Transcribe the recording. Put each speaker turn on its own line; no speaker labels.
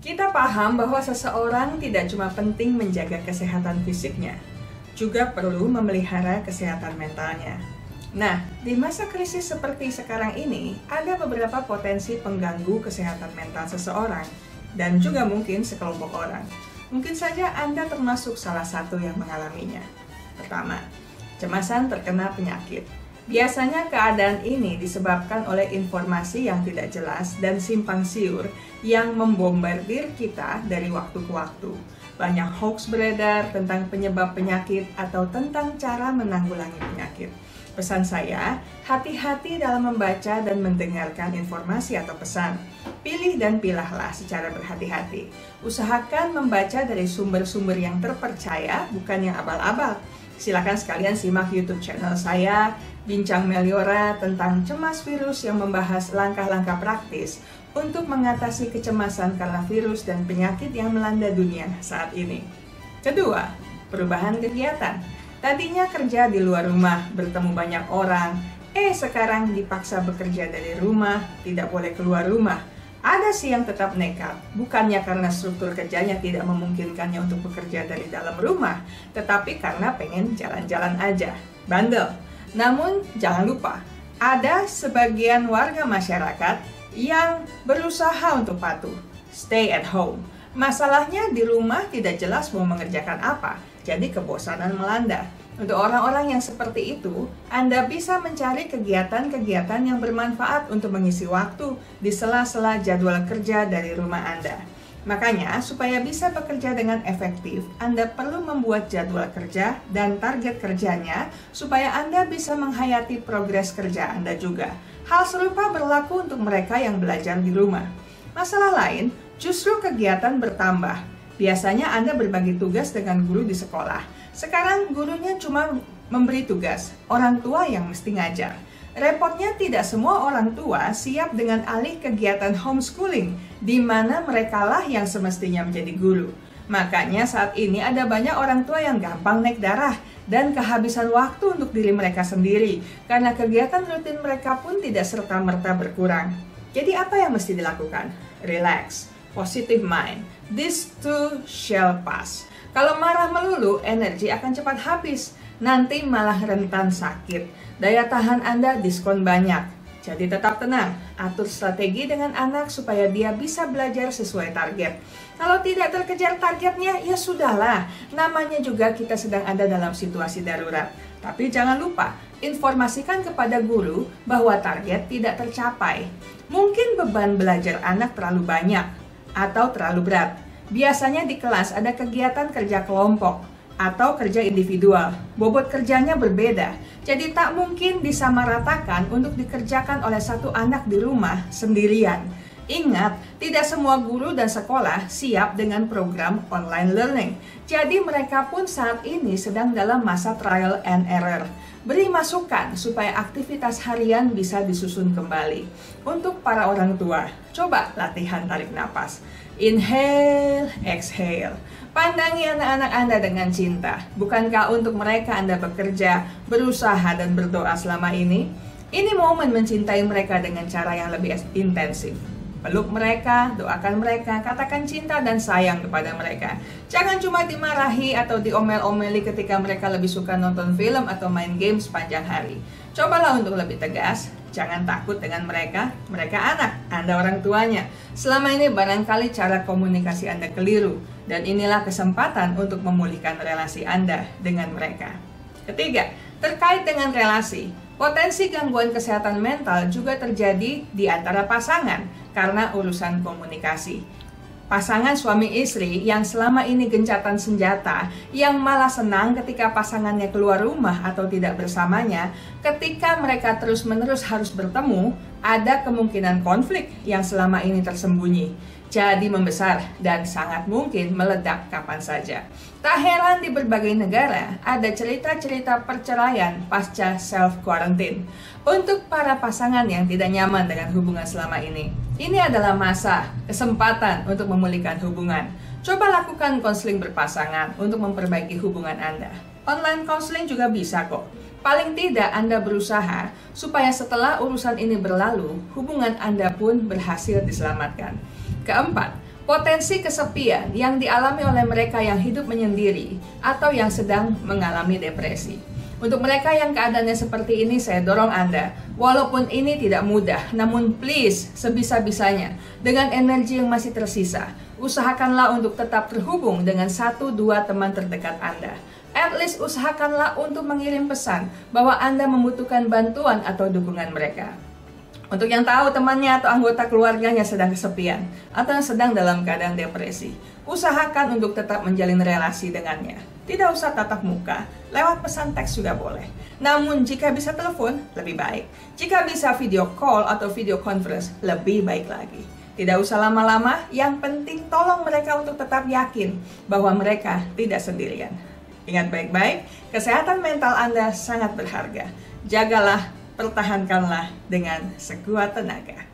Kita paham bahwa seseorang tidak cuma penting menjaga kesehatan fisiknya, juga perlu memelihara kesehatan mentalnya. Nah, di masa krisis seperti sekarang ini, ada beberapa potensi pengganggu kesehatan mental seseorang, dan juga mungkin sekelompok orang. Mungkin saja Anda termasuk salah satu yang mengalaminya. Pertama, kecemasan terkena penyakit. Biasanya keadaan ini disebabkan oleh informasi yang tidak jelas dan simpang siur yang membombardir kita dari waktu ke waktu. Banyak hoax beredar tentang penyebab penyakit atau tentang cara menanggulangi penyakit. Pesan saya, hati-hati dalam membaca dan mendengarkan informasi atau pesan. Pilih dan pilahlah secara berhati-hati. Usahakan membaca dari sumber-sumber yang terpercaya, bukan yang abal-abal. Silakan sekalian simak YouTube channel saya, Bincang Meliora, tentang cemas virus yang membahas langkah-langkah praktis untuk mengatasi kecemasan karena virus dan penyakit yang melanda dunia saat ini. Kedua, perubahan kegiatan. Tadinya kerja di luar rumah, bertemu banyak orang, sekarang dipaksa bekerja dari rumah, tidak boleh keluar rumah. Ada sih yang tetap nekat, bukannya karena struktur kerjanya tidak memungkinkannya untuk bekerja dari dalam rumah, tetapi karena pengen jalan-jalan aja, bandel. Namun jangan lupa, ada sebagian warga masyarakat yang berusaha untuk patuh, stay at home. Masalahnya di rumah tidak jelas mau mengerjakan apa, jadi kebosanan melanda. Untuk orang-orang yang seperti itu, Anda bisa mencari kegiatan-kegiatan yang bermanfaat untuk mengisi waktu di sela-sela jadwal kerja dari rumah Anda. Makanya, supaya bisa bekerja dengan efektif, Anda perlu membuat jadwal kerja dan target kerjanya supaya Anda bisa menghayati progres kerja Anda juga. Hal serupa berlaku untuk mereka yang belajar di rumah. Masalah lain, justru kegiatan bertambah. Biasanya Anda berbagi tugas dengan guru di sekolah. Sekarang gurunya cuma memberi tugas, orang tua yang mesti ngajar. Repotnya tidak semua orang tua siap dengan alih kegiatan homeschooling, di mana merekalah yang semestinya menjadi guru. Makanya saat ini ada banyak orang tua yang gampang naik darah dan kehabisan waktu untuk diri mereka sendiri, karena kegiatan rutin mereka pun tidak serta-merta berkurang. Jadi apa yang mesti dilakukan? Relax, positive mind, this too shall pass. Kalau marah melulu, energi akan cepat habis, nanti malah rentan sakit. Daya tahan Anda diskon banyak. Jadi tetap tenang, atur strategi dengan anak supaya dia bisa belajar sesuai target. Kalau tidak terkejar targetnya, ya sudahlah. Namanya juga kita sedang ada dalam situasi darurat. Tapi jangan lupa, informasikan kepada guru bahwa target tidak tercapai. Mungkin beban belajar anak terlalu banyak atau terlalu berat. Biasanya di kelas ada kegiatan kerja kelompok atau kerja individual. Bobot kerjanya berbeda, jadi tak mungkin disamaratakan untuk dikerjakan oleh satu anak di rumah sendirian. Ingat, tidak semua guru dan sekolah siap dengan program online learning. Jadi mereka pun saat ini sedang dalam masa trial and error. Beri masukan supaya aktivitas harian bisa disusun kembali. Untuk para orang tua, coba latihan tarik napas. Inhale, exhale. Pandangi anak-anak Anda dengan cinta. Bukankah untuk mereka Anda bekerja, berusaha, dan berdoa selama ini? Ini momen mencintai mereka dengan cara yang lebih intensif. Peluk mereka, doakan mereka, katakan cinta dan sayang kepada mereka. Jangan cuma dimarahi atau diomel-omeli ketika mereka lebih suka nonton film atau main game sepanjang hari. Cobalah untuk lebih tegas, jangan takut dengan mereka anak, Anda orang tuanya. Selama ini barangkali cara komunikasi Anda keliru, dan inilah kesempatan untuk memulihkan relasi Anda dengan mereka. Ketiga, terkait dengan relasi, potensi gangguan kesehatan mental juga terjadi di antara pasangan karena urusan komunikasi. Pasangan suami istri yang selama ini gencatan senjata, yang malah senang ketika pasangannya keluar rumah atau tidak bersamanya, ketika mereka terus-menerus harus bertemu, ada kemungkinan konflik yang selama ini tersembunyi. Jadi membesar dan sangat mungkin meledak kapan saja. Tak heran di berbagai negara ada cerita-cerita perceraian pasca self-quarantine. Untuk para pasangan yang tidak nyaman dengan hubungan selama ini adalah masa, kesempatan untuk memulihkan hubungan. Coba lakukan konseling berpasangan untuk memperbaiki hubungan Anda. Online konseling juga bisa kok. Paling tidak Anda berusaha supaya setelah urusan ini berlalu, hubungan Anda pun berhasil diselamatkan. Keempat, Potensi kesepian yang dialami oleh mereka yang hidup menyendiri atau yang sedang mengalami depresi. Untuk mereka yang keadaannya seperti ini, saya dorong Anda, walaupun ini tidak mudah, namun please, sebisa-bisanya, dengan energi yang masih tersisa, usahakanlah untuk tetap terhubung dengan 1-2 teman terdekat Anda. At least usahakanlah untuk mengirim pesan bahwa Anda membutuhkan bantuan atau dukungan mereka. Untuk yang tahu temannya atau anggota keluarganya sedang kesepian atau sedang dalam keadaan depresi, usahakan untuk tetap menjalin relasi dengannya. Tidak usah tatap muka, lewat pesan teks juga boleh. Namun jika bisa telepon, lebih baik. Jika bisa video call atau video conference, lebih baik lagi. Tidak usah lama-lama, yang penting tolong mereka untuk tetap yakin bahwa mereka tidak sendirian. Ingat baik-baik, kesehatan mental Anda sangat berharga. Jagalah, pertahankanlah dengan sekuat tenaga.